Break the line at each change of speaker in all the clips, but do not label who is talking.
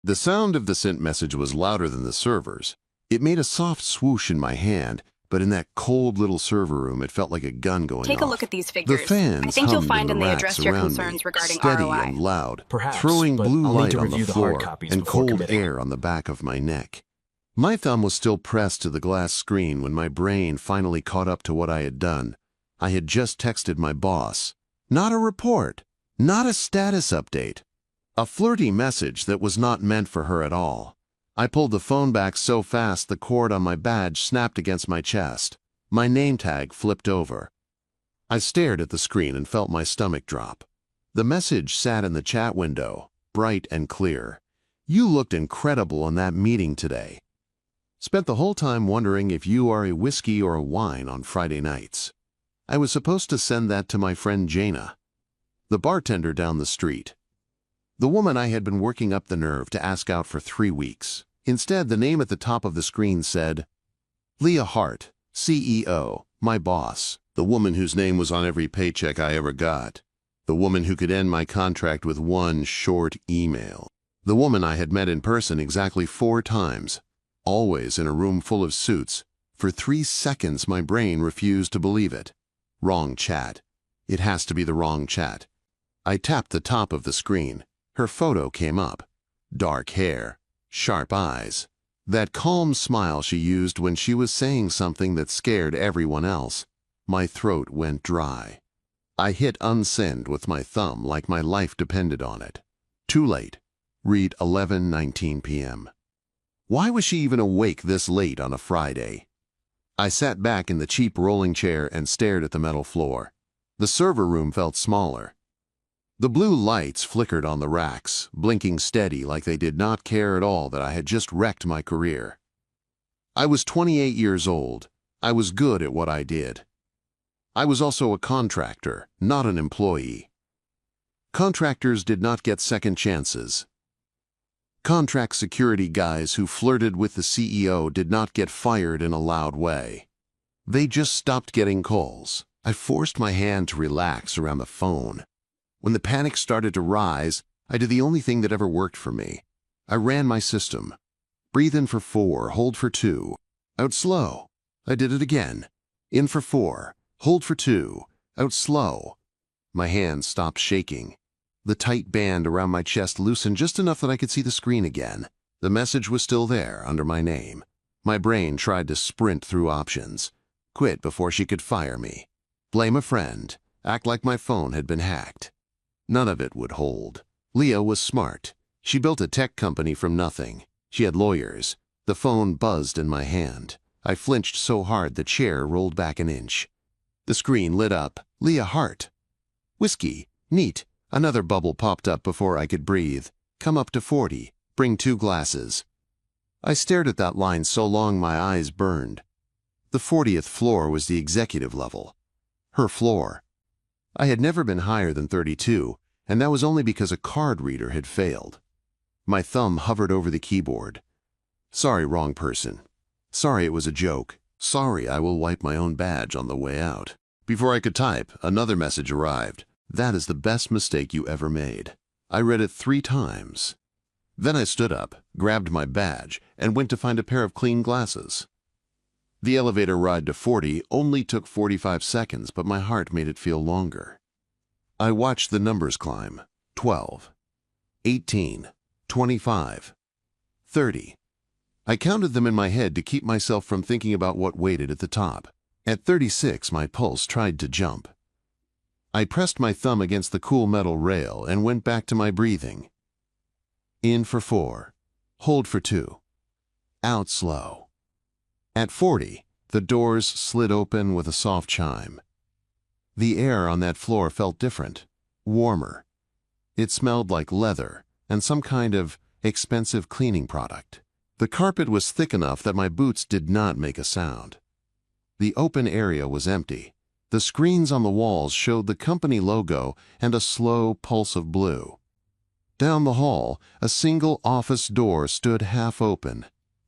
The sound of the sent message was louder than the server's. It made a soft swoosh in my hand, but in that cold little server room, it felt like a gun going
Take a
off.
look at these
The
figures. I
fans
think you'll
hummed
find
in
in
the
they
racks
address your
around me,
concerns regarding
steady
ROI.
and loud,
Perhaps,
throwing
but
blue
I'll need
light
to
on the
review the hard
floor
copies
and
before
cold
committing.
air on the back of my neck. My thumb was still pressed to the glass screen when my brain finally caught up to what I had done. I had just texted my boss. Not a report, not a status update. A flirty message that was not meant for her at all. I pulled the phone back so fast the cord on my badge snapped against my chest. My name tag flipped over. I stared at the screen and felt my stomach drop. The message sat in the chat window, bright and clear. You looked incredible in that meeting today. Spent the whole time wondering if you are a whiskey or a wine on Friday nights. I was supposed to send that to my friend Jana, the bartender down the street. The woman I had been working up the nerve to ask out for 3 weeks. Instead, the name at the top of the screen said, Leah Hart, CEO, my boss, the woman whose name was on every paycheck I ever got, the woman who could end my contract with one short email, the woman I had met in person exactly 4 times, always in a room full of suits. For 3 seconds, my brain refused to believe it. Wrong chat. It has to be the wrong chat. I tapped the top of the screen. Her photo came up. Dark hair, sharp eyes. That calm smile she used when she was saying something that scared everyone else. My throat went dry. I hit unsend with my thumb like my life depended on it. Too late. Read 11:19 p.m. Why was she even awake this late on a Friday? I sat back in the cheap rolling chair and stared at the metal floor. The server room felt smaller. The blue lights flickered on the racks, blinking steady like they did not care at all that I had just wrecked my career. I was 28 years old. I was good at what I did. I was also a contractor, not an employee. Contractors did not get second chances. Contract security guys who flirted with the CEO did not get fired in a loud way. They just stopped getting calls. I forced my hand to relax around the phone. When the panic started to rise, I did the only thing that ever worked for me. I ran my system. Breathe in for 4, hold for 2. Out slow. I did it again. In for 4, hold for 2. Out slow. My hand stopped shaking. The tight band around my chest loosened just enough that I could see the screen again. The message was still there under my name. My brain tried to sprint through options. Quit before she could fire me. Blame a friend. Act like my phone had been hacked. None of it would hold. Leah was smart. She built a tech company from nothing. She had lawyers. The phone buzzed in my hand. I flinched so hard the chair rolled back an inch. The screen lit up. Leah Hart. Whiskey. Neat. Another bubble popped up before I could breathe. Come up to 40. Bring 2 glasses. I stared at that line so long my eyes burned. The 40th floor was the executive level. Her floor. I had never been higher than 32, and that was only because a card reader had failed. My thumb hovered over the keyboard. Sorry, wrong person. Sorry, it was a joke. Sorry, I will wipe my own badge on the way out. Before I could type, another message arrived. That is the best mistake you ever made. I read it 3 times. Then I stood up, grabbed my badge, and went to find a pair of clean glasses. The elevator ride to 40 only took 45 seconds, but my heart made it feel longer. I watched the numbers climb. 12, 18, 25, 30. I counted them in my head to keep myself from thinking about what waited at the top. At 36, my pulse tried to jump. I pressed my thumb against the cool metal rail and went back to my breathing. In for 4. Hold for 2. Out slow. At 40, the doors slid open with a soft chime. The air on that floor felt different, warmer. It smelled like leather and some kind of expensive cleaning product. The carpet was thick enough that my boots did not make a sound. The open area was empty. The screens on the walls showed the company logo and a slow pulse of blue. Down the hall, a single office door stood half open.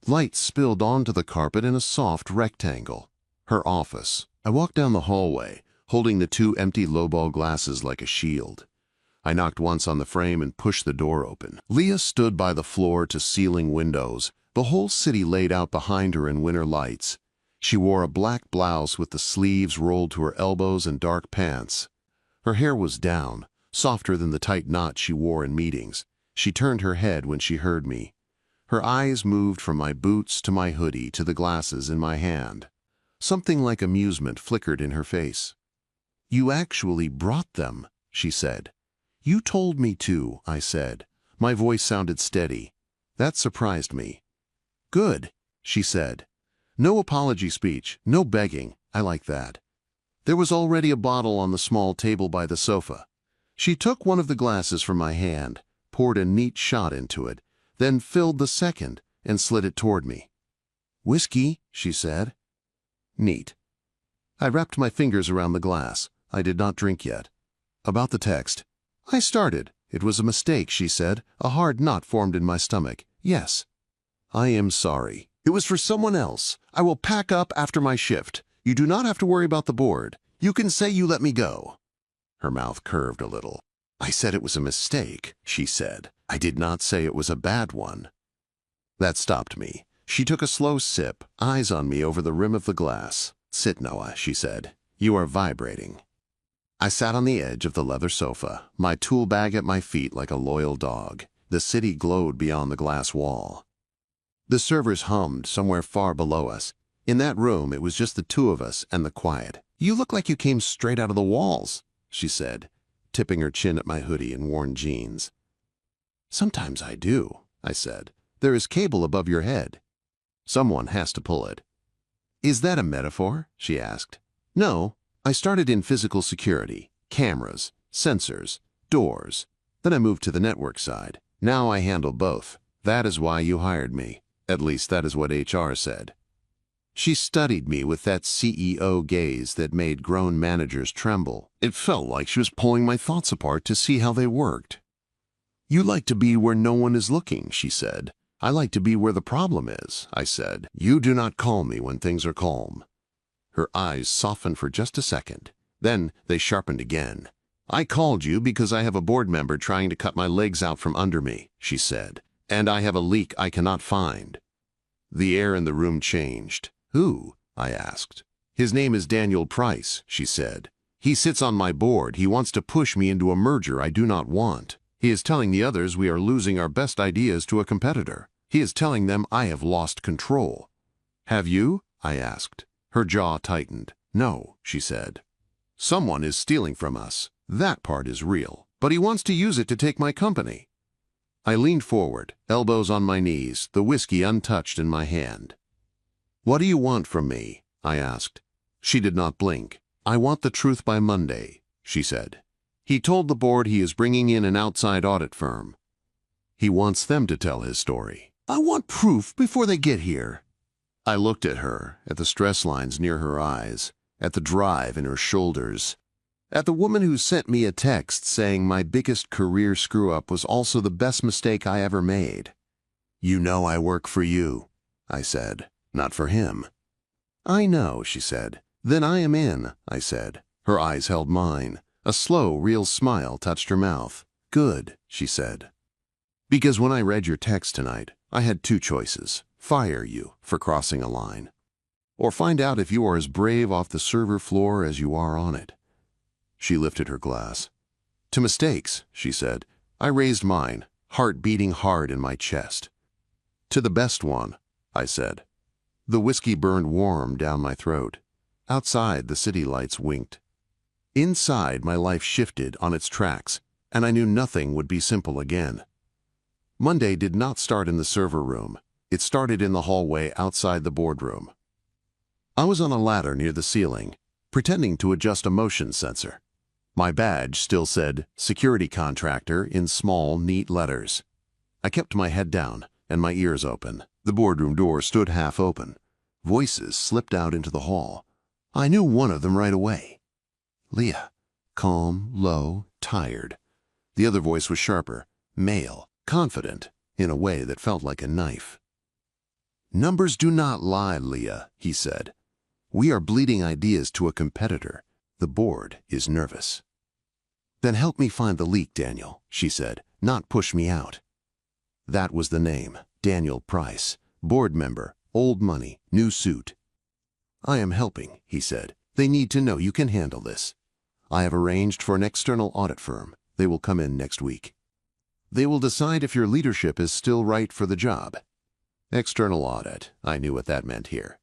Light spilled onto the carpet in a soft rectangle. Her office. I walked down the hallway, holding the 2 empty lowball glasses like a shield. I knocked once on the frame and pushed the door open. Leah stood by the floor-to-ceiling windows, the whole city laid out behind her in winter lights. She wore a black blouse with the sleeves rolled to her elbows and dark pants. Her hair was down, softer than the tight knot she wore in meetings. She turned her head when she heard me. Her eyes moved from my boots to my hoodie to the glasses in my hand. Something like amusement flickered in her face. "You actually brought them," she said. "You told me to," I said. My voice sounded steady. That surprised me. "Good," she said. No apology speech, no begging. I like that. There was already a bottle on the small table by the sofa. She took one of the glasses from my hand, poured a neat shot into it, then filled the second and slid it toward me. "Whiskey," she said. Neat. I wrapped my fingers around the glass. I did not drink yet. About the text. I started. "It was a mistake," she said. A hard knot formed in my stomach. "Yes." "I am sorry. It was for someone else. I will pack up after my shift. You do not have to worry about the board. You can say you let me go." Her mouth curved a little. "I said it was a mistake," she said. "I did not say it was a bad one." That stopped me. She took a slow sip, eyes on me over the rim of the glass. "Sit, Noah," she said. "You are vibrating." I sat on the edge of the leather sofa, my tool bag at my feet like a loyal dog. The city glowed beyond the glass wall. The servers hummed somewhere far below us. In that room, it was just the two of us and the quiet. "You look like you came straight out of the walls," she said, tipping her chin at my hoodie and worn jeans. "Sometimes I do," I said. "There is cable above your head. Someone has to pull it." "Is that a metaphor?" she asked. "No. I started in physical security, cameras, sensors, doors. Then I moved to the network side. Now I handle both. That is why you hired me. At least that is what HR said." She studied me with that CEO gaze that made grown managers tremble. It felt like she was pulling my thoughts apart to see how they worked. "You like to be where no one is looking," she said. "I like to be where the problem is," I said. "You do not call me when things are calm." Her eyes softened for just a second. Then they sharpened again. "I called you because I have a board member trying to cut my legs out from under me," she said. "And I have a leak I cannot find." The air in the room changed. "Who?" I asked. "His name is Daniel Price," she said. "He sits on my board. He wants to push me into a merger I do not want. He is telling the others we are losing our best ideas to a competitor. He is telling them I have lost control." "Have you?" I asked. Her jaw tightened. "No," she said. "Someone is stealing from us. That part is real. But he wants to use it to take my company." I leaned forward, elbows on my knees, the whiskey untouched in my hand. "What do you want from me?" I asked. She did not blink. "I want the truth by Monday," she said. "He told the board he is bringing in an outside audit firm. He wants them to tell his story. I want proof before they get here." I looked at her, at the stress lines near her eyes, at the drive in her shoulders, at the woman who sent me a text saying my biggest career screw-up was also the best mistake I ever made. "You know I work for you," I said, "not for him." "I know," she said. "Then I am in," I said. Her eyes held mine. A slow, real smile touched her mouth. "Good," she said. "Because when I read your text tonight, I had two choices. Fire you for crossing a line, or find out if you are as brave off the server floor as you are on it." She lifted her glass. "To mistakes," she said. I raised mine, heart beating hard in my chest. "To the best one," I said. The whiskey burned warm down my throat. Outside, the city lights winked. Inside, my life shifted on its tracks, and I knew nothing would be simple again. Monday did not start in the server room. It started in the hallway outside the boardroom. I was on a ladder near the ceiling, pretending to adjust a motion sensor. My badge still said security contractor in small, neat letters. I kept my head down and my ears open. The boardroom door stood half open. Voices slipped out into the hall. I knew one of them right away. Leah. Calm, low, tired. The other voice was sharper, male, confident, in a way that felt like a knife. "Numbers do not lie, Leah," he said. "We are bleeding ideas to a competitor. The board is nervous." Then help me find the leak, Daniel, she said, not push me out. That was the name, Daniel Price, board member, old money, new suit. I am helping, he said. They need to know you can handle this. I have arranged for an external audit firm. They will come in next week. They will decide if your leadership is still right for the job. External audit, I knew what that meant here.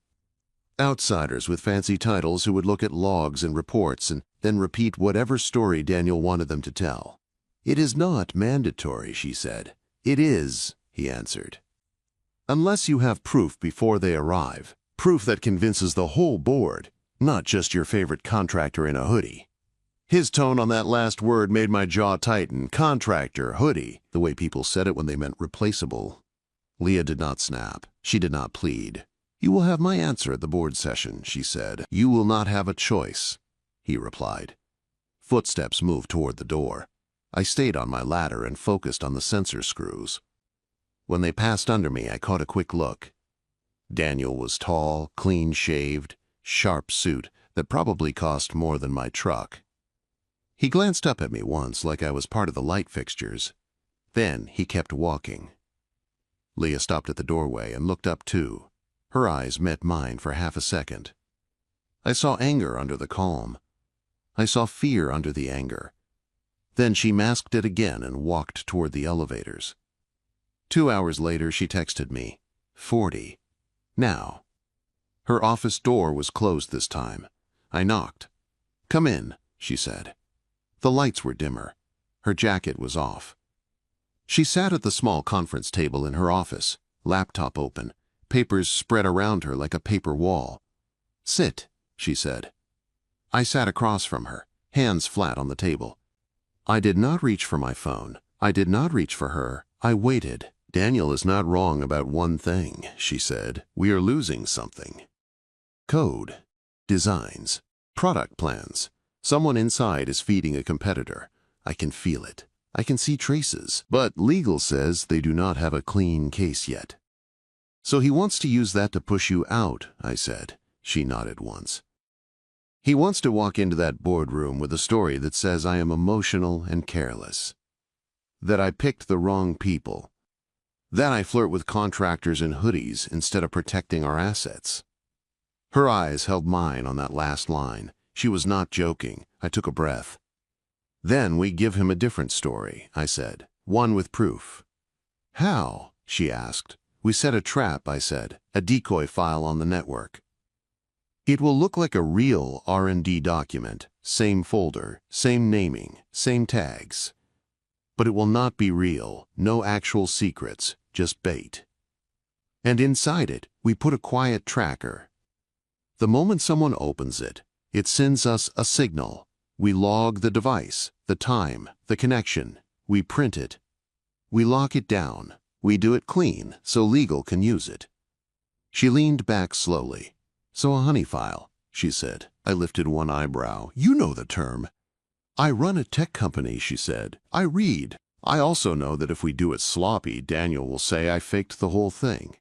Outsiders with fancy titles who would look at logs and reports and then repeat whatever story Daniel wanted them to tell. It is not mandatory, she said. It is, he answered. Unless you have proof before they arrive, proof that convinces the whole board, not just your favorite contractor in a hoodie. His tone on that last word made my jaw tighten. Contractor, hoodie, the way people said it when they meant replaceable. Leah did not snap. She did not plead. You will have my answer at the board session, she said. You will not have a choice, he replied. Footsteps moved toward the door. I stayed on my ladder and focused on the sensor screws. When they passed under me, I caught a quick look. Daniel was tall, clean-shaved, sharp suit that probably cost more than my truck. He glanced up at me once like I was part of the light fixtures. Then he kept walking. Leah stopped at the doorway and looked up too. Her eyes met mine for half a second. I saw anger under the calm. I saw fear under the anger. Then she masked it again and walked toward the elevators. 2 hours later, she texted me, 40. Now. Her office door was closed this time. I knocked. Come in, she said. The lights were dimmer. Her jacket was off. She sat at the small conference table in her office, laptop open, papers spread around her like a paper wall. Sit, she said. I sat across from her, hands flat on the table. I did not reach for my phone. I did not reach for her. I waited. Daniel is not wrong about one thing, she said. We are losing something. Code, designs, product plans. Someone inside is feeding a competitor. I can feel it. I can see traces. But legal says they do not have a clean case yet. So he wants to use that to push you out, I said. She nodded once. He wants to walk into that boardroom with a story that says I am emotional and careless. That I picked the wrong people. That I flirt with contractors in hoodies instead of protecting our assets. Her eyes held mine on that last line. She was not joking. I took a breath. Then we give him a different story, I said. One with proof. How? She asked. We set a trap, I said. A decoy file on the network. It will look like a real R&D document. Same folder, same naming, same tags. But it will not be real. No actual secrets. Just bait. And inside it, we put a quiet tracker. The moment someone opens it, it sends us a signal. We log the device, the time, the connection. We print it. We lock it down. We do it clean so legal can use it. She leaned back slowly. So a honey file, she said. I lifted one eyebrow. You know the term. I run a tech company, she said. I read. I also know that if we do it sloppy, Daniel will say I faked the whole thing.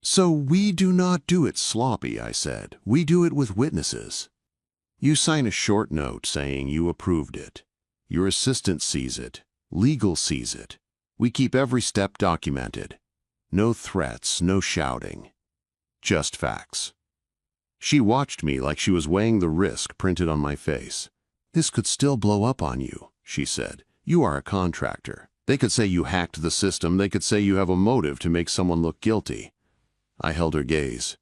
So we do not do it sloppy, I said. We do it with witnesses. You sign a short note saying you approved it. Your assistant sees it. Legal sees it. We keep every step documented. No threats, no shouting. Just facts. She watched me like she was weighing the risk printed on my face. This could still blow up on you, she said. You are a contractor. They could say you hacked the system. They could say you have a motive to make someone look guilty. I held her gaze.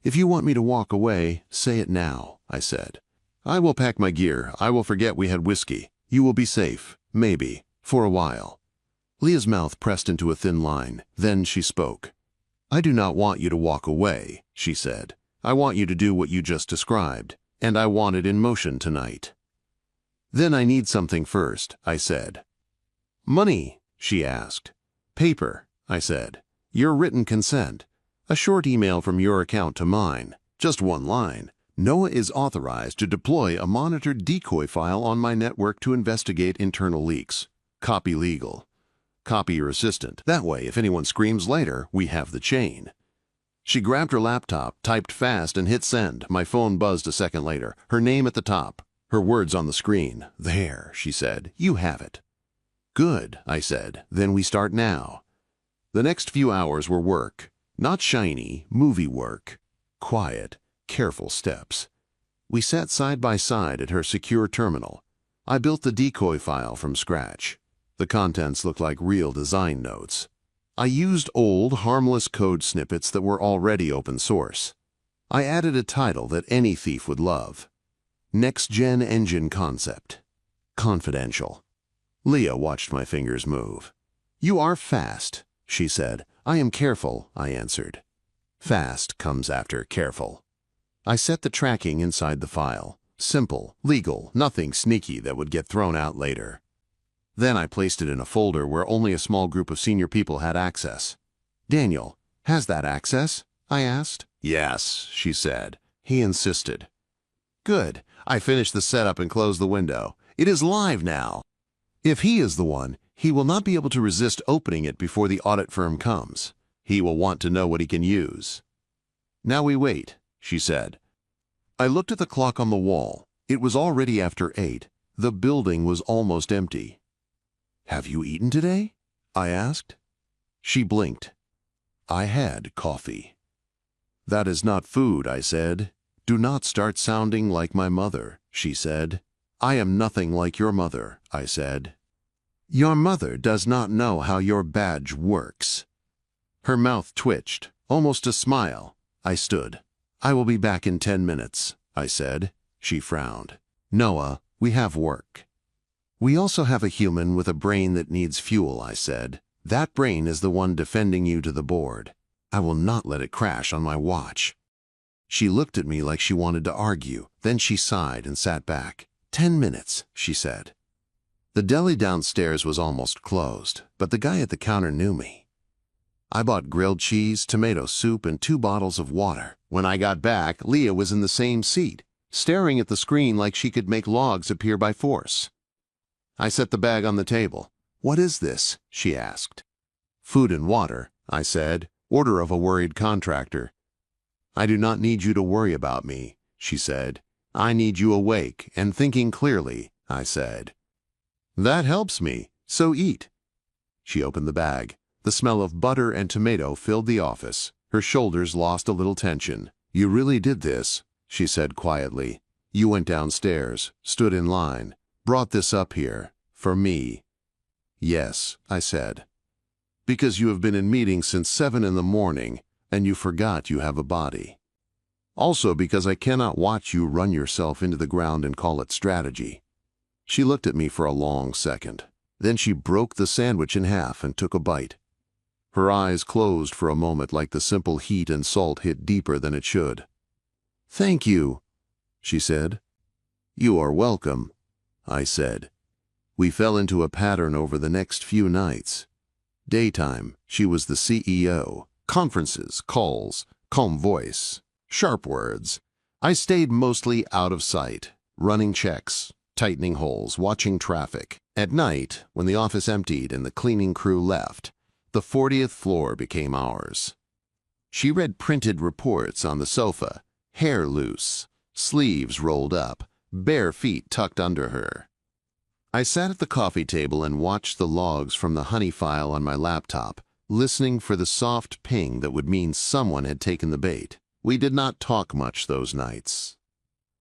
If you want me to walk away, say it now, I said. I will pack my gear. I will forget we had whiskey. You will be safe, maybe, for a while. Leah's mouth pressed into a thin line. Then she spoke. I do not want you to walk away, she said. I want you to do what you just described, and I want it in motion tonight. Then I need something first, I said. Money, she asked. Paper, I said. Your written consent. A short email from your account to mine. Just one line. Noah is authorized to deploy a monitored decoy file on my network to investigate internal leaks. Copy legal. Copy your assistant. That way, if anyone screams later, we have the chain. She grabbed her laptop, typed fast, and hit send. My phone buzzed a second later. Her name at the top. Her words on the screen. "There," she said. "You have it." "Good," I said. "Then we start now." The next few hours were work. Not shiny, movie work. Quiet, careful steps. We sat side by side at her secure terminal. I built the decoy file from scratch. The contents looked like real design notes. I used old, harmless code snippets that were already open source. I added a title that any thief would love. Next-Gen Engine Concept. Confidential. Leah watched my fingers move. "You are fast," she said. "I am careful," I answered. Fast comes after careful. I set the tracking inside the file. Simple, legal, nothing sneaky that would get thrown out later. Then I placed it in a folder where only a small group of senior people had access. "Daniel, has that access?" I asked. "Yes," she said. He insisted. "Good. I finished the setup and closed the window. It is live now. If he is the one, he will not be able to resist opening it before the audit firm comes. He will want to know what he can use." "Now we wait," she said. I looked at the clock on the wall. It was already after 8. The building was almost empty. "Have you eaten today?" I asked. She blinked. "I had coffee." "That is not food," I said. "Do not start sounding like my mother," she said. "I am nothing like your mother," I said. "Your mother does not know how your badge works." Her mouth twitched, almost a smile. I stood. "I will be back in 10 minutes," I said. She frowned. "Noah, we have work." "We also have a human with a brain that needs fuel," I said. "That brain is the one defending you to the board. I will not let it crash on my watch." She looked at me like she wanted to argue. Then she sighed and sat back. 10 minutes, she said. The deli downstairs was almost closed, but the guy at the counter knew me. I bought grilled cheese, tomato soup, and 2 bottles of water. When I got back, Leah was in the same seat, staring at the screen like she could make logs appear by force. I set the bag on the table. "What is this?" she asked. "Food and water," I said. "Order of a worried contractor." "I do not need you to worry about me," she said. "I need you awake and thinking clearly," I said. "That helps me, so eat." She opened the bag. The smell of butter and tomato filled the office. Her shoulders lost a little tension. "You really did this," she said quietly. "You went downstairs, stood in line, brought this up here, for me." "Yes," I said. "Because you have been in meetings since 7 in the morning, and you forgot you have a body. Also because I cannot watch you run yourself into the ground and call it strategy." She looked at me for a long second. Then she broke the sandwich in half and took a bite. Her eyes closed for a moment like the simple heat and salt hit deeper than it should. "Thank you," she said. "You are welcome," I said. We fell into a pattern over the next few nights. Daytime, she was the CEO. Conferences, calls, calm voice, sharp words. I stayed mostly out of sight, running checks, tightening holes, watching traffic. At night, when the office emptied and the cleaning crew left, the 40th floor became ours. She read printed reports on the sofa, hair loose, sleeves rolled up, bare feet tucked under her. I sat at the coffee table and watched the logs from the honey file on my laptop, listening for the soft ping that would mean someone had taken the bait. We did not talk much those nights.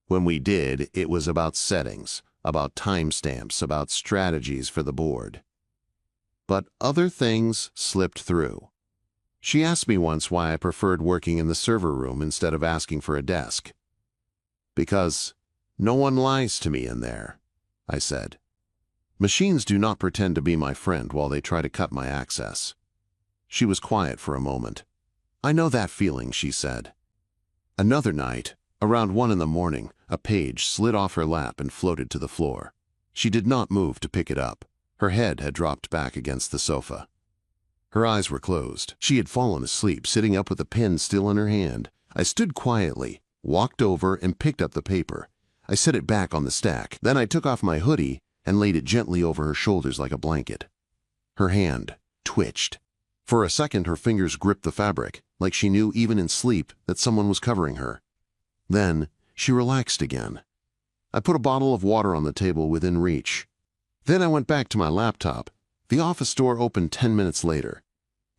When we did, it was about settings, about timestamps, about strategies for the board. But other things slipped through. She asked me once why I preferred working in the server room instead of asking for a desk. "Because no one lies to me in there," I said. "Machines do not pretend to be my friend while they try to cut my access." She was quiet for a moment. "I know that feeling," she said. Another night, around 1 in the morning, a page slid off her lap and floated to the floor. She did not move to pick it up. Her head had dropped back against the sofa. Her eyes were closed. She had fallen asleep, sitting up with the pen still in her hand. I stood quietly, walked over and picked up the paper. I set it back on the stack. Then I took off my hoodie and laid it gently over her shoulders like a blanket. Her hand twitched. For a second, her fingers gripped the fabric, like she knew even in sleep that someone was covering her. Then she relaxed again. I put a bottle of water on the table within reach. Then I went back to my laptop. The office door opened 10 minutes later.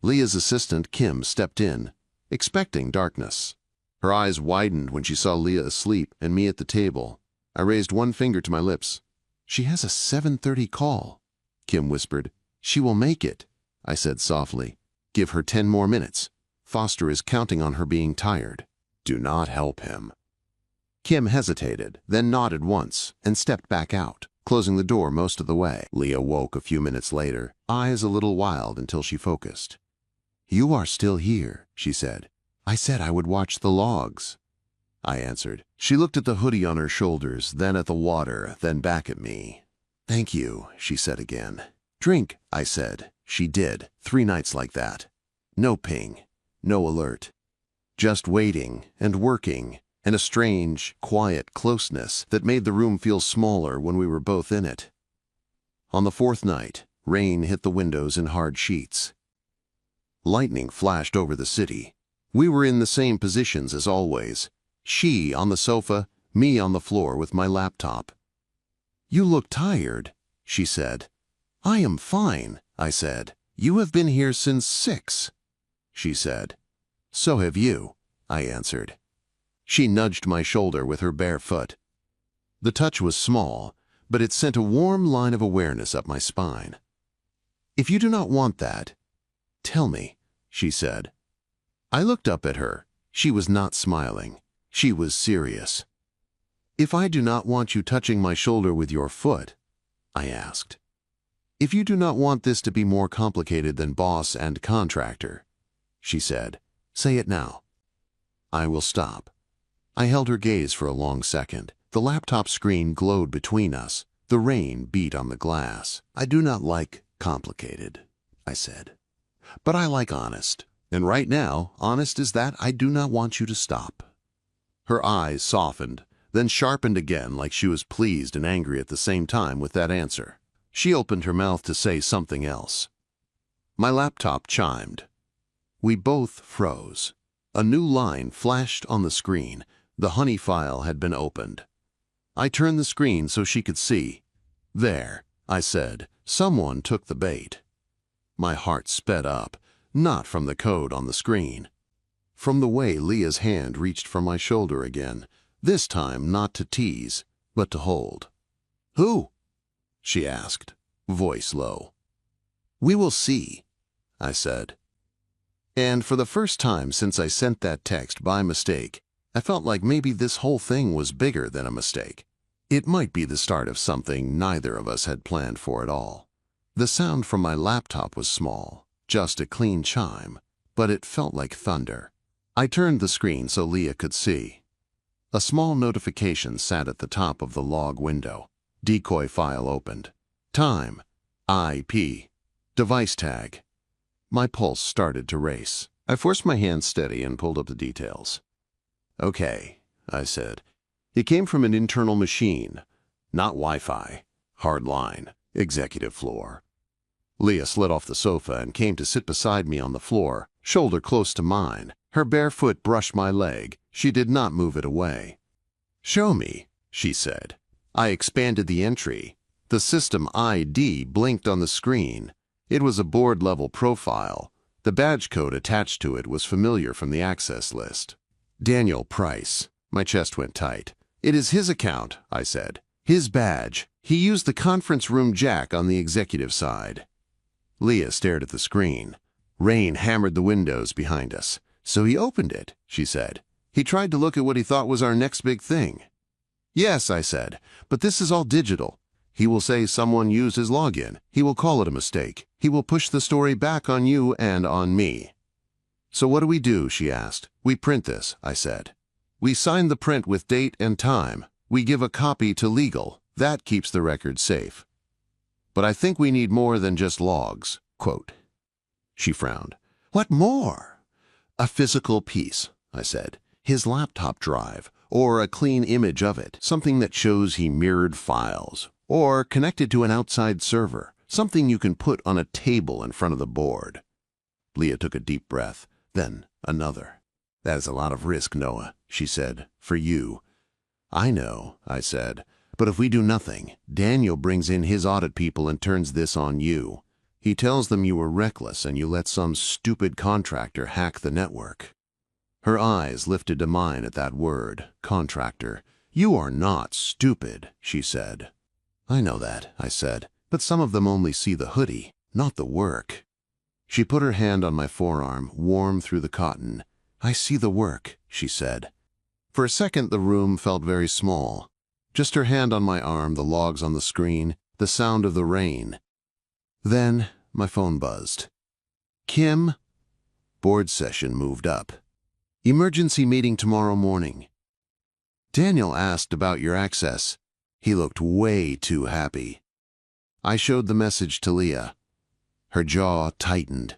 Leah's assistant, Kim, stepped in, expecting darkness. Her eyes widened when she saw Leah asleep and me at the table. I raised one finger to my lips. "She has a 7:30 call," Kim whispered. "She will make it," I said softly. "Give her 10 more minutes. Foster is counting on her being tired. Do not help him." Kim hesitated, then nodded once and stepped back out, closing the door most of the way. Leah woke a few minutes later, eyes a little wild until she focused. "You are still here," she said. "I said I would watch the logs." I answered. She looked at the hoodie on her shoulders, then at the water, then back at me. "Thank you," she said again. "Drink," I said. She did. 3 nights like that. No ping, no alert. Just waiting and working, and a strange, quiet closeness that made the room feel smaller when we were both in it. On the 4th night, rain hit the windows in hard sheets. Lightning flashed over the city. We were in the same positions as always. She on the sofa, me on the floor with my laptop. "You look tired," she said. "I am fine," I said. "You have been here since 6, she said. "So have you," I answered. She nudged my shoulder with her bare foot. The touch was small, but it sent a warm line of awareness up my spine. "If you do not want that, tell me," she said. I looked up at her. She was not smiling. She was serious. "If I do not want you touching my shoulder with your foot," I asked. "If you do not want this to be more complicated than boss and contractor," she said, "say it now." "I will stop." I held her gaze for a long second. The laptop screen glowed between us. The rain beat on the glass. "I do not like complicated," I said. "But I like honest. And right now, honest is that I do not want you to stop." Her eyes softened, then sharpened again like she was pleased and angry at the same time with that answer. She opened her mouth to say something else. My laptop chimed. We both froze. A new line flashed on the screen. The honey file had been opened. I turned the screen so she could see. "There," I said. "Someone took the bait." My heart sped up, not from the code on the screen. From the way Leah's hand reached for my shoulder again, this time not to tease, but to hold. "Who?" she asked, voice low. "We will see," I said. And for the first time since I sent that text by mistake, I felt like maybe this whole thing was bigger than a mistake. It might be the start of something neither of us had planned for at all. The sound from my laptop was small, just a clean chime, but it felt like thunder. I turned the screen so Leah could see. A small notification sat at the top of the log window. Decoy file opened. Time. IP. Device tag. My pulse started to race. I forced my hand steady and pulled up the details. "Okay," I said. "It came from an internal machine. Not Wi-Fi. Hard line. Executive floor." Leah slid off the sofa and came to sit beside me on the floor, shoulder close to mine. Her bare foot brushed my leg. She did not move it away. "Show me," she said. I expanded the entry. The system ID blinked on the screen. It was a board-level profile. The badge code attached to it was familiar from the access list. "Daniel Price." My chest went tight. "It is his account," I said. "His badge. He used the conference room jack on the executive side." Leah stared at the screen. Rain hammered the windows behind us. "So he opened it," she said. "He tried to look at what he thought was our next big thing." "Yes," I said, "but this is all digital. He will say someone used his login. He will call it a mistake. He will push the story back on you and on me." "So what do we do?" she asked. "We print this," I said. "We sign the print with date and time. We give a copy to legal. That keeps the record safe. But I think we need more than just logs." Quote. She frowned. "What more?" "A physical piece," I said. "His laptop drive, or a clean image of it, something that shows he mirrored files, or connected to an outside server, something you can put on a table in front of the board." Leah took a deep breath, then another. "That is a lot of risk, Noah," she said, "for you." "I know," I said, But if we do nothing, Daniel brings in his audit people and turns this on you. He tells them you were reckless and you let some stupid contractor hack the network." Her eyes lifted to mine at that word, contractor. "You are not stupid," she said. "I know that," I said, "but some of them only see the hoodie, not the work." She put her hand on my forearm, warm through the cotton. "I see the work," she said. For a second the room felt very small. Just her hand on my arm, the logs on the screen, the sound of the rain. Then my phone buzzed. "Kim?" Board session moved up. "Emergency meeting tomorrow morning. Daniel asked about your access. He looked way too happy." I showed the message to Leah. Her jaw tightened.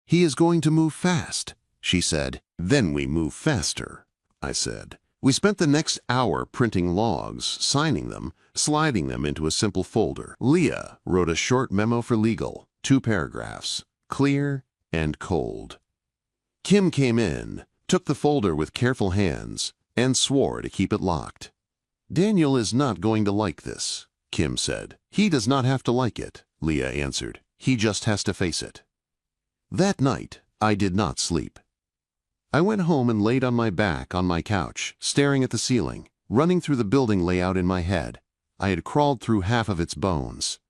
"He is going to move fast," she said. "Then we move faster," I said. We spent the next hour printing logs, signing them, sliding them into a simple folder. Leah wrote a short memo for legal, 2 paragraphs, clear and cold. Kim came in, took the folder with careful hands, and swore to keep it locked. "Daniel is not going to like this," Kim said. "He does not have to like it," Leah answered. "He just has to face it." That night, I did not sleep. I went home and laid on my back on my couch, staring at the ceiling, running through the building layout in my head. I had crawled through half of its bones.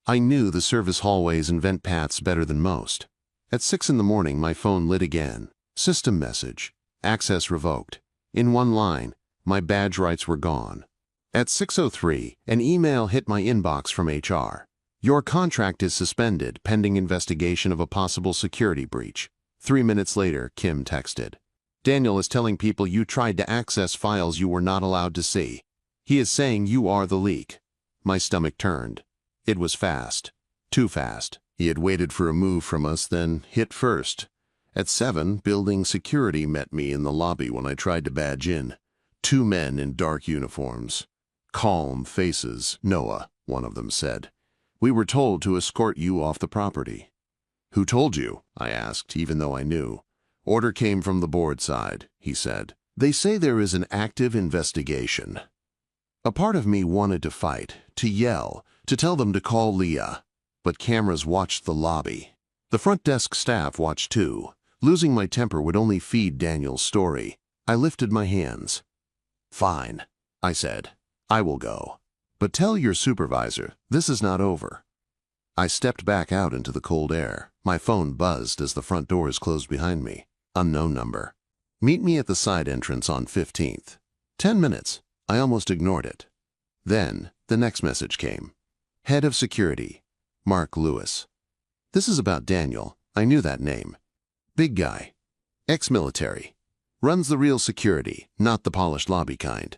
I knew the service hallways and vent paths better than most. At 6 in the morning, my phone lit again. System message. Access revoked. In one line, my badge rights were gone. At 6:03, an email hit my inbox from HR. "Your contract is suspended pending investigation of a possible security breach." 3 minutes later, Kim texted. "Daniel is telling people you tried to access files you were not allowed to see. He is saying you are the leak." My stomach turned. It was fast. Too fast. He had waited for a move from us, then hit first. At 7, building security met me in the lobby when I tried to badge in. 2 men in dark uniforms. "Calm faces, Noah," one of them said. "We were told to escort you off the property." "Who told you?" I asked, even though I knew. "Order came from the board side," he said. "They say there is an active investigation." A part of me wanted to fight, to yell, to tell them to call Leah. But cameras watched the lobby. The front desk staff watched too. Losing my temper would only feed Daniel's story. I lifted my hands. "Fine," I said. "I will go. But tell your supervisor, this is not over." I stepped back out into the cold air. My phone buzzed as the front doors closed behind me. Unknown number. "Meet me at the side entrance on 15th. 10 minutes. I almost ignored it. Then, the next message came. "Head of Security, Mark Lewis." This is about Daniel. I knew that name. Big guy. Ex-military. Runs the real security, not the polished lobby kind.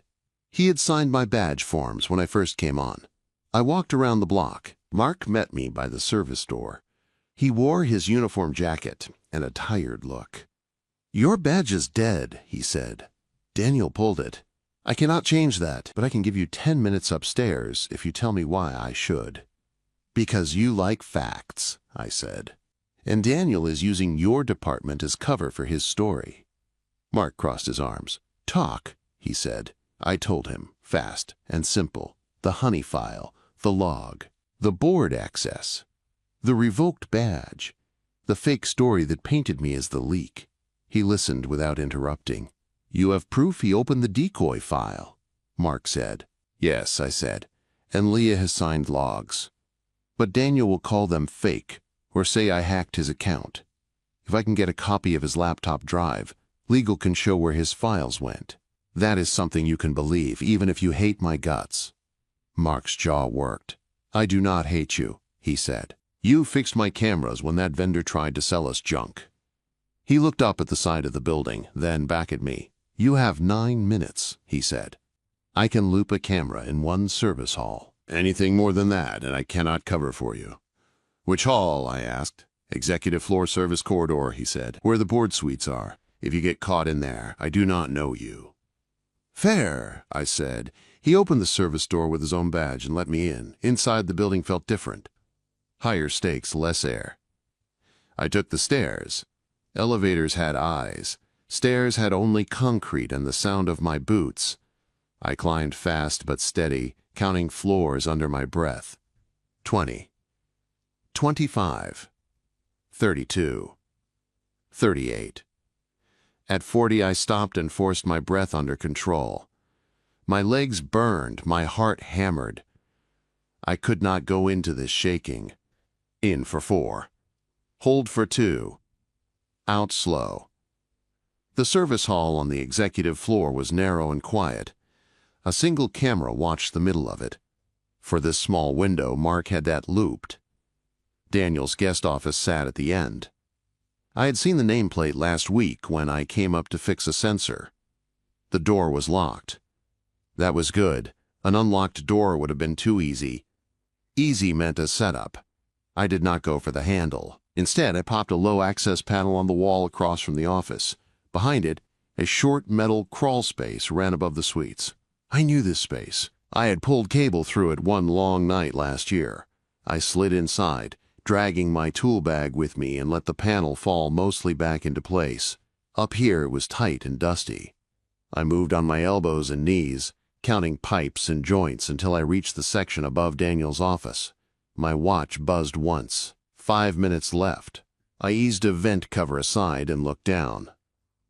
He had signed my badge forms when I first came on. I walked around the block. Mark met me by the service door. He wore his uniform jacket and a tired look. "Your badge is dead," he said. "Daniel pulled it. I cannot change that, but I can give you 10 minutes upstairs if you tell me why I should." "Because you like facts," I said. "And Daniel is using your department as cover for his story." Mark crossed his arms. "Talk," he said. I told him, fast and simple. The honey file, the log, the board access, the revoked badge, the fake story that painted me as the leak. He listened without interrupting. "You have proof he opened the decoy file," Mark said. "Yes," I said, "and Leah has signed logs. But Daniel will call them fake, or say I hacked his account. If I can get a copy of his laptop drive, legal can show where his files went. That is something you can believe, even if you hate my guts." Mark's jaw worked. "I do not hate you," he said. "You fixed my cameras when that vendor tried to sell us junk." He looked up at the side of the building, then back at me. "You have 9 minutes," he said. "I can loop a camera in one service hall. Anything more than that, and I cannot cover for you." "Which hall?" I asked. "Executive floor service corridor," he said, "where the board suites are. If you get caught in there, I do not know you." "Fair," I said. He opened the service door with his own badge and let me in. Inside, the building felt different. Higher stakes, less air. I took the stairs. Elevators had eyes. Stairs had only concrete and the sound of my boots. I climbed fast but steady, counting floors under my breath. 20. 25. 32. 38. At 40, I stopped and forced my breath under control. My legs burned, my heart hammered. I could not go into this shaking. In for 4. Hold for 2. Out slow. The service hall on the executive floor was narrow and quiet. A single camera watched the middle of it. For this small window, Mark had that looped. Daniel's guest office sat at the end. I had seen the nameplate last week when I came up to fix a sensor. The door was locked. That was good. An unlocked door would have been too easy. Easy meant a setup. I did not go for the handle. Instead, I popped a low-access panel on the wall across from the office. Behind it, a short metal crawl space ran above the suites. I knew this space. I had pulled cable through it one long night last year. I slid inside, dragging my tool bag with me, and let the panel fall mostly back into place. Up here it was tight and dusty. I moved on my elbows and knees, counting pipes and joints until I reached the section above Daniel's office. My watch buzzed once. 5 minutes left. I eased a vent cover aside and looked down.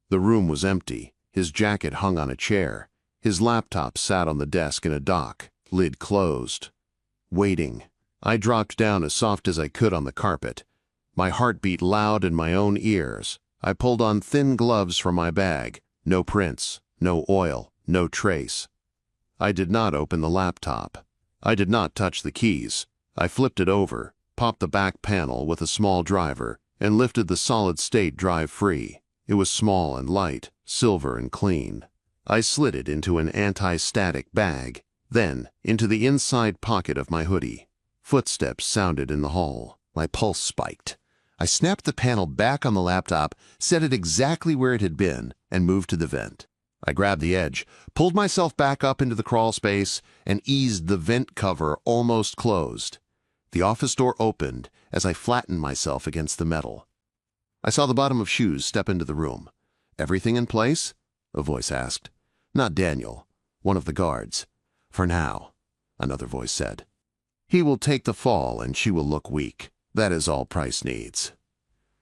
The room was empty. His jacket hung on a chair. His laptop sat on the desk in a dock, lid closed. Waiting. I dropped down as soft as I could on the carpet. My heart beat loud in my own ears. I pulled on thin gloves from my bag. No prints, no oil, no trace. I did not open the laptop. I did not touch the keys. I flipped it over, popped the back panel with a small driver, and lifted the solid-state drive free. It was small and light, silver and clean. I slid it into an anti-static bag, then into the inside pocket of my hoodie. Footsteps sounded in the hall. My pulse spiked. I snapped the panel back on the laptop, set it exactly where it had been, and moved to the vent. I grabbed the edge, pulled myself back up into the crawl space, and eased the vent cover almost closed. The office door opened as I flattened myself against the metal. I saw the bottom of shoes step into the room. "Everything in place?" a voice asked. "Not Daniel, one of the guards. For now," another voice said. "He will take the fall and she will look weak. That is all Price needs."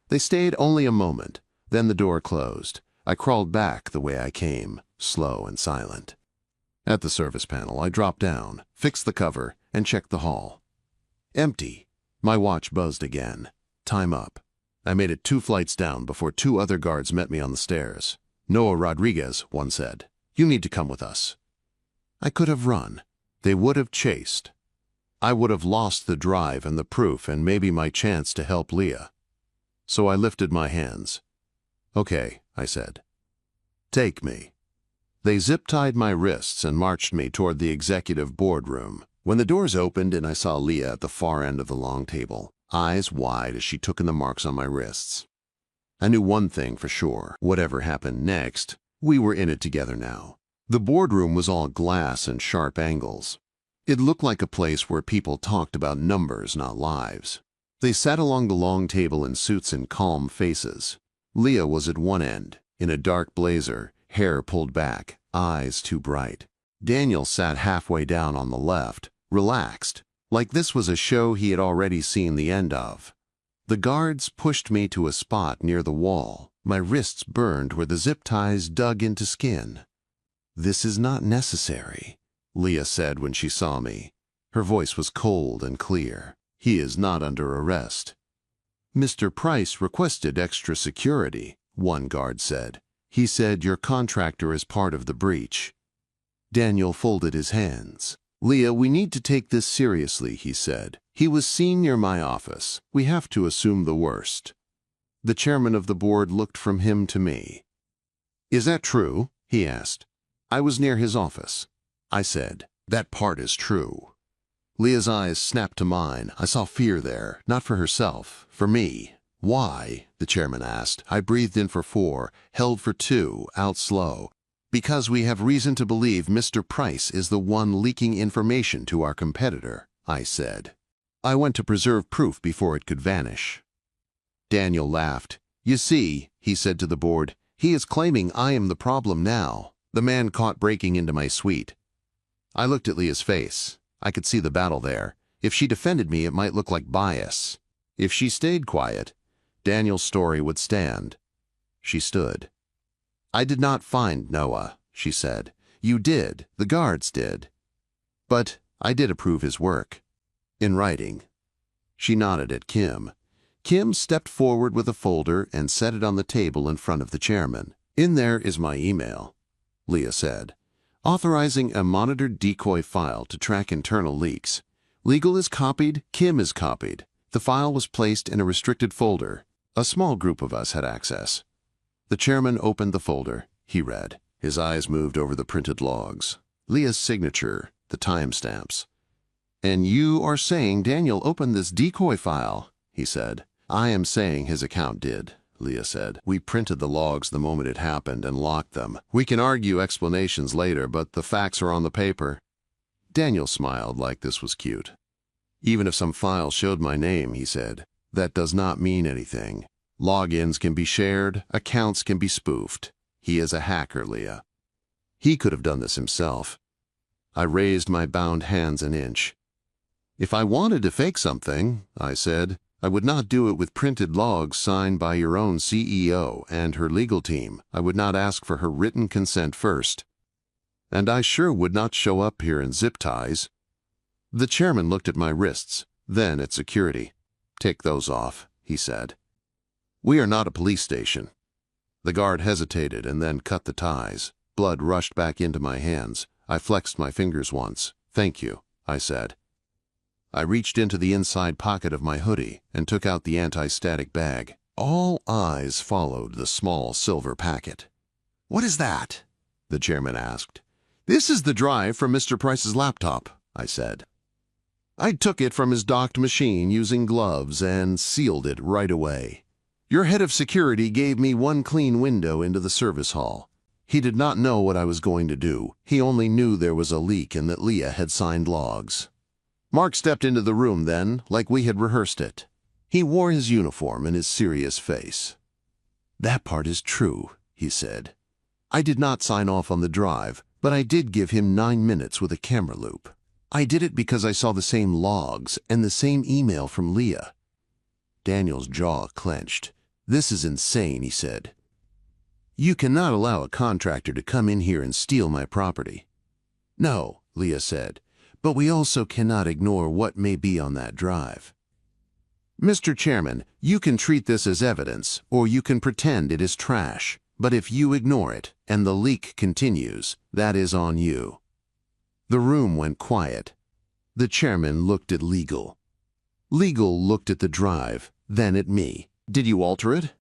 They stayed only a moment. Then the door closed. I crawled back the way I came, slow and silent. At the service panel, I dropped down, fixed the cover, and checked the hall. Empty. My watch buzzed again. Time up. I made it 2 flights down before 2 other guards met me on the stairs. "Noah Rodriguez," one said. "You need to come with us." I could have run. They would have chased. I would have lost the drive and the proof and maybe my chance to help Leah. So I lifted my hands. "Okay," I said. "Take me." They zip-tied my wrists and marched me toward the executive boardroom. When the doors opened and I saw Leah at the far end of the long table, eyes wide as she took in the marks on my wrists. I knew one thing for sure. Whatever happened next, we were in it together now. The boardroom was all glass and sharp angles. It looked like a place where people talked about numbers, not lives. They sat along the long table in suits and calm faces. Leah was at one end, in a dark blazer, hair pulled back, eyes too bright. Daniel sat halfway down on the left, relaxed, like this was a show he had already seen the end of. The guards pushed me to a spot near the wall. My wrists burned where the zip ties dug into skin. "This is not necessary," Leah said when she saw me. Her voice was cold and clear. "He is not under arrest." "Mr. Price requested extra security," one guard said. "He said your contractor is part of the breach." Daniel folded his hands. "Leah, we need to take this seriously," he said. "He was seen near my office. We have to assume the worst." The chairman of the board looked from him to me. "Is that true?" he asked. "I was near his office." I said, "That part is true." Leah's eyes snapped to mine. I saw fear there, not for herself, for me. "Why?" the chairman asked. I breathed in for 4, held for 2, out slow. "Because we have reason to believe Mr. Price is the one leaking information to our competitor," I said. "I went to preserve proof before it could vanish." Daniel laughed. "You see," he said to the board, "he is claiming I am the problem now." The man caught breaking into my suite. I looked at Leah's face. I could see the battle there. If she defended me, it might look like bias. If she stayed quiet, Daniel's story would stand. She stood. "I did not find Noah," she said. "You did. The guards did. But I did approve his work. In writing." She nodded at Kim. Kim stepped forward with a folder and set it on the table in front of the chairman. "In there is my email," Leah said, "authorizing a monitored decoy file to track internal leaks. Legal is copied, Kim is copied. The file was placed in a restricted folder. A small group of us had access." The chairman opened the folder. He read. His eyes moved over the printed logs. Leah's signature, the timestamps. "And you are saying Daniel opened this decoy file," he said. "I am saying his account did," Leah said. "We printed the logs the moment it happened and locked them. We can argue explanations later, but the facts are on the paper." Daniel smiled like this was cute. "Even if some file showed my name," he said, "that does not mean anything. Logins can be shared, accounts can be spoofed. He is a hacker, Leah. He could have done this himself." I raised my bound hands an inch. "If I wanted to fake something," I said, "I would not do it with printed logs signed by your own CEO and her legal team. I would not ask for her written consent first. And I sure would not show up here in zip ties." The chairman looked at my wrists, then at security. "Take those off," he said. "We are not a police station." The guard hesitated and then cut the ties. Blood rushed back into my hands. I flexed my fingers once. "Thank you," I said. I reached into the inside pocket of my hoodie and took out the anti-static bag. All eyes followed the small silver packet. "What is that?" the chairman asked. "This is the drive from Mr. Price's laptop," I said. "I took it from his docked machine using gloves and sealed it right away. Your head of security gave me one clean window into the service hall. He did not know what I was going to do. He only knew there was a leak and that Leah had signed logs. Mark stepped into the room then, like we had rehearsed it. He wore his uniform and his serious face. "That part is true," he said. "I did not sign off on the drive, but I did give him 9 minutes with a camera loop. I did it because I saw the same logs and the same email from Leah." Daniel's jaw clenched. "This is insane," he said. "You cannot allow a contractor to come in here and steal my property." "No," Leah said, "but we also cannot ignore what may be on that drive." "Mr. Chairman, you can treat this as evidence, or you can pretend it is trash. But if you ignore it, and the leak continues, that is on you." The room went quiet. The chairman looked at Legal. Legal looked at the drive, then at me. "Did you alter it?"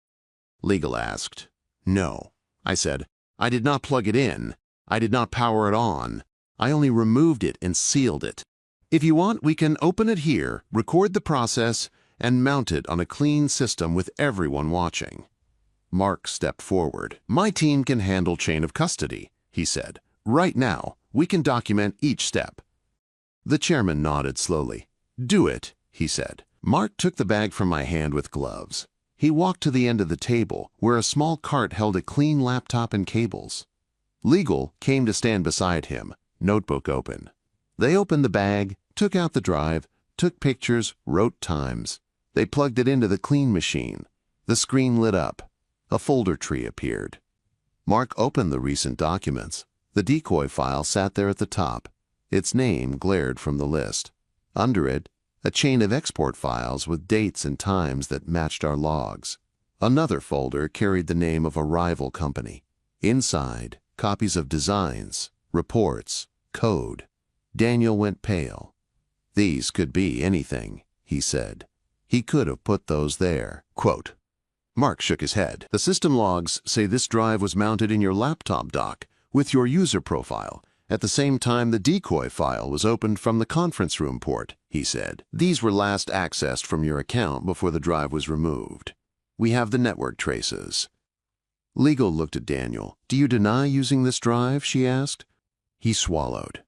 Legal asked. "No," I said. "I did not plug it in. I did not power it on. I only removed it and sealed it. If you want, we can open it here, record the process, and mount it on a clean system with everyone watching." Mark stepped forward. "My team can handle chain of custody," he said. "Right now, we can document each step." The chairman nodded slowly. "Do it," he said. Mark took the bag from my hand with gloves. He walked to the end of the table, where a small cart held a clean laptop and cables. Legal came to stand beside him, notebook open. They opened the bag, took out the drive, took pictures, wrote times. They plugged it into the clean machine. The screen lit up. A folder tree appeared. Mark opened the recent documents. The decoy file sat there at the top. Its name glared from the list. Under it, a chain of export files with dates and times that matched our logs. Another folder carried the name of a rival company. Inside, copies of designs, reports, code. Daniel went pale. "These could be anything," he said. "He could have put those there." Quote. Mark shook his head. "The system logs say this drive was mounted in your laptop dock with your user profile. At the same time, the decoy file was opened from the conference room port," he said. "These were last accessed from your account before the drive was removed. We have the network traces." Legal looked at Daniel. "Do you deny using this drive?" she asked. He swallowed.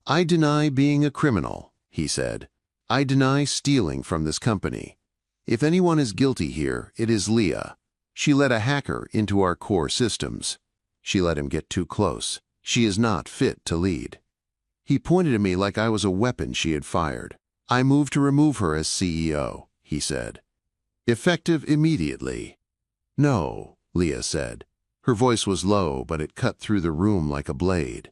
"I deny being a criminal," he said. "I deny stealing from this company. If anyone is guilty here, it is Leah. She let a hacker into our core systems. She let him get too close. She is not fit to lead." He pointed at me like I was a weapon she had fired. I moved to remove her as CEO, he said. Effective immediately. No, Leah said. Her voice was low, but it cut through the room like a blade.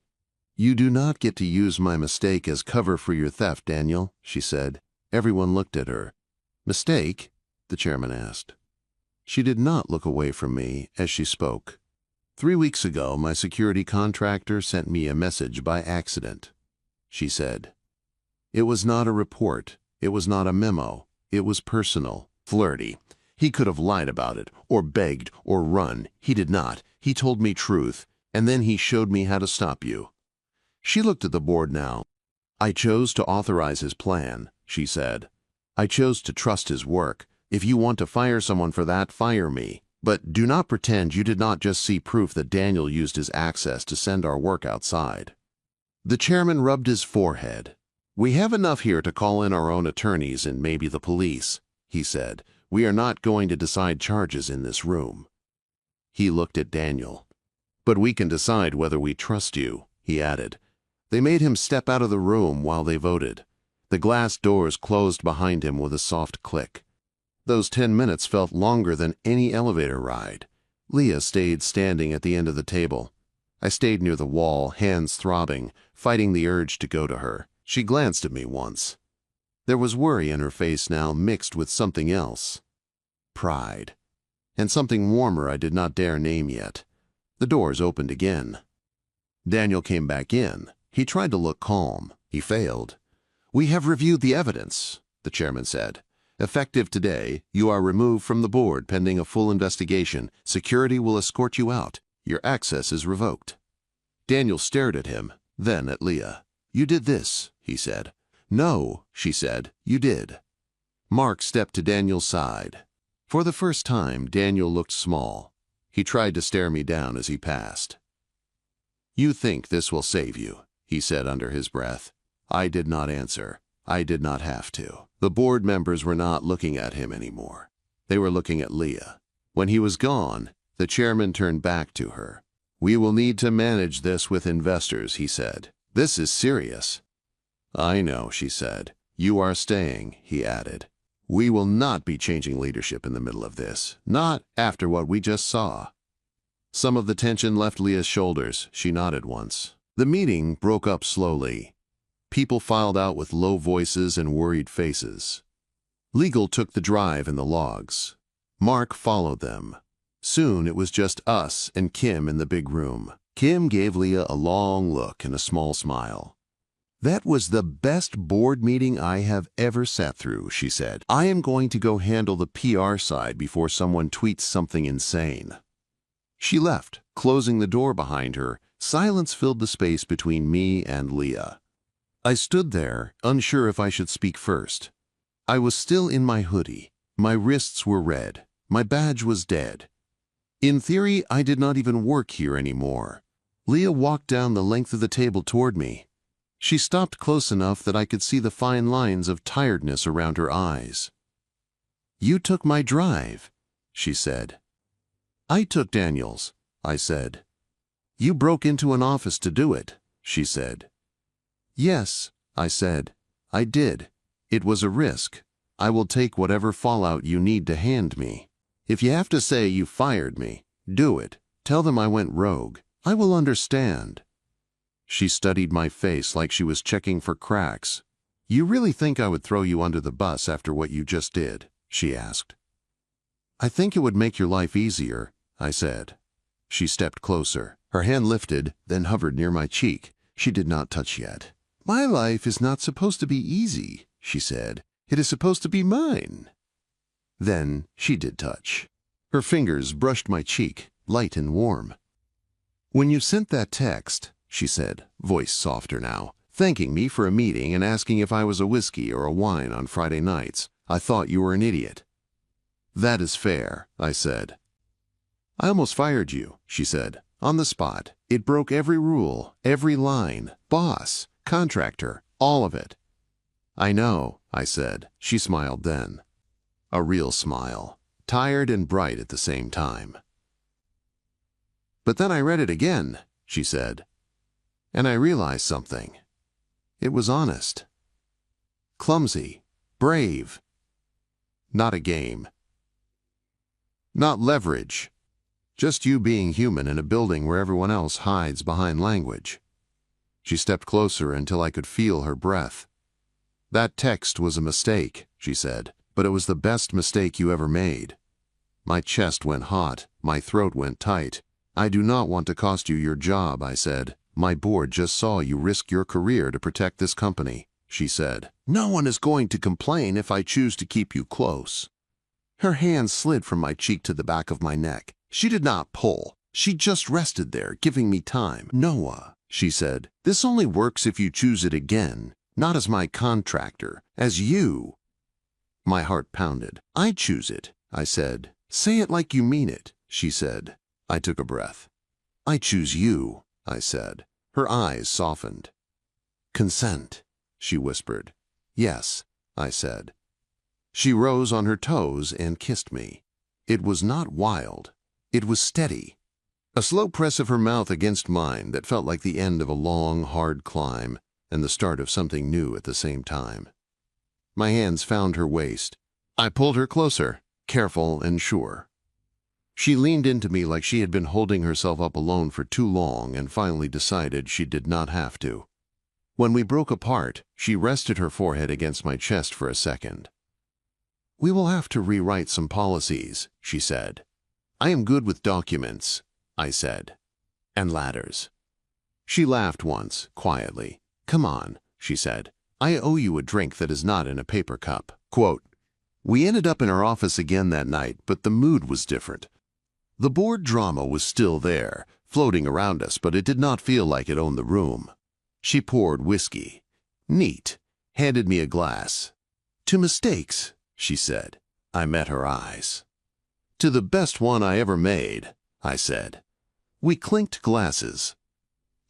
You do not get to use my mistake as cover for your theft, Daniel, she said. Everyone looked at her. Mistake? The chairman asked. She did not look away from me as she spoke. 3 weeks ago, my security contractor sent me a message by accident, she said. It was not a report. It was not a memo. It was personal. Flirty. He could have lied about it, or begged, or run. He did not. He told me truth, and then he showed me how to stop you. She looked at the board now. I chose to authorize his plan, she said. I chose to trust his work. If you want to fire someone for that, fire me. But do not pretend you did not just see proof that Daniel used his access to send our work outside. The chairman rubbed his forehead. We have enough here to call in our own attorneys and maybe the police, he said. We are not going to decide charges in this room. He looked at Daniel. But we can decide whether we trust you, he added. They made him step out of the room while they voted. The glass doors closed behind him with a soft click. Those 10 minutes felt longer than any elevator ride. Leah stayed standing at the end of the table. I stayed near the wall, hands throbbing, fighting the urge to go to her. She glanced at me once. There was worry in her face now, mixed with something else. Pride. And something warmer I did not dare name yet. The doors opened again. Daniel came back in. He tried to look calm. He failed. We have reviewed the evidence, the chairman said. Effective today, you are removed from the board pending a full investigation. Security will escort you out. Your access is revoked. Daniel stared at him, then at Leah. You did this, he said. No, she said. You did. Mark stepped to Daniel's side. For the first time, Daniel looked small. He tried to stare me down as he passed. You think this will save you, he said under his breath. I did not answer. I did not have to. The board members were not looking at him anymore. They were looking at Leah. When he was gone, the chairman turned back to her. We will need to manage this with investors, he said. This is serious. I know, she said. You are staying, he added. We will not be changing leadership in the middle of this, not after what we just saw. Some of the tension left Leah's shoulders. She nodded once. The meeting broke up slowly. People filed out with low voices and worried faces. Legal took the drive and the logs. Mark followed them. Soon it was just us and Kim in the big room. Kim gave Leah a long look and a small smile. That was the best board meeting I have ever sat through, she said. I am going to go handle the PR side before someone tweets something insane. She left, closing the door behind her. Silence filled the space between me and Leah. I stood there, unsure if I should speak first. I was still in my hoodie. My wrists were red. My badge was dead. In theory, I did not even work here anymore. Leah walked down the length of the table toward me. She stopped close enough that I could see the fine lines of tiredness around her eyes. You took my drive, she said. I took Daniel's, I said. You broke into an office to do it, she said. Yes, I said. I did. It was a risk. I will take whatever fallout you need to hand me. If you have to say you fired me, do it. Tell them I went rogue. I will understand. She studied my face like she was checking for cracks. You really think I would throw you under the bus after what you just did? She asked. I think it would make your life easier, I said. She stepped closer. Her hand lifted, then hovered near my cheek. She did not touch yet. My life is not supposed to be easy, she said. It is supposed to be mine. Then she did touch. Her fingers brushed my cheek, light and warm. When you sent that text, she said, voice softer now, thanking me for a meeting and asking if I was a whiskey or a wine on Friday nights, I thought you were an idiot. That is fair, I said. I almost fired you, she said, on the spot. It broke every rule, every line, boss, contractor, all of it. I know, I said. She smiled then. A real smile, tired and bright at the same time. But then I read it again, she said, and I realized something. It was honest. Clumsy. Brave. Not a game. Not leverage. Just you being human in a building where everyone else hides behind language. She stepped closer until I could feel her breath. That text was a mistake, she said, but it was the best mistake you ever made. My chest went hot, my throat went tight. I do not want to cost you your job, I said. My board just saw you risk your career to protect this company, she said. No one is going to complain if I choose to keep you close. Her hand slid from my cheek to the back of my neck. She did not pull. She just rested there, giving me time. Noah, she said, this only works if you choose it again, not as my contractor, as you. My heart pounded. I choose it, I said. Say it like you mean it, she said. I took a breath. I choose you, I said. Her eyes softened. Consent, she whispered. Yes, I said. She rose on her toes and kissed me. It was not wild. It was steady. A slow press of her mouth against mine that felt like the end of a long, hard climb and the start of something new at the same time. My hands found her waist. I pulled her closer, careful and sure. She leaned into me like she had been holding herself up alone for too long and finally decided she did not have to. When we broke apart, she rested her forehead against my chest for a second. We will have to rewrite some policies, she said. I am good with documents, I said. And ladders. She laughed once, quietly. Come on, she said. I owe you a drink that is not in a paper cup. Quote, we ended up in her office again that night, but the mood was different. The board drama was still there, floating around us, but it did not feel like it owned the room. She poured whiskey. Neat. Handed me a glass. To mistakes, she said. I met her eyes. To the best one I ever made, I said. We clinked glasses.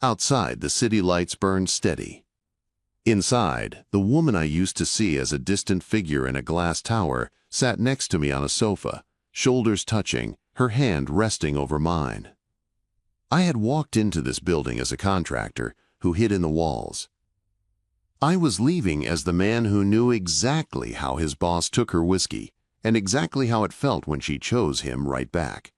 Outside, the city lights burned steady. Inside, the woman I used to see as a distant figure in a glass tower sat next to me on a sofa, shoulders touching, her hand resting over mine. I had walked into this building as a contractor who hid in the walls. I was leaving as the man who knew exactly how his boss took her whiskey and exactly how it felt when she chose him right back.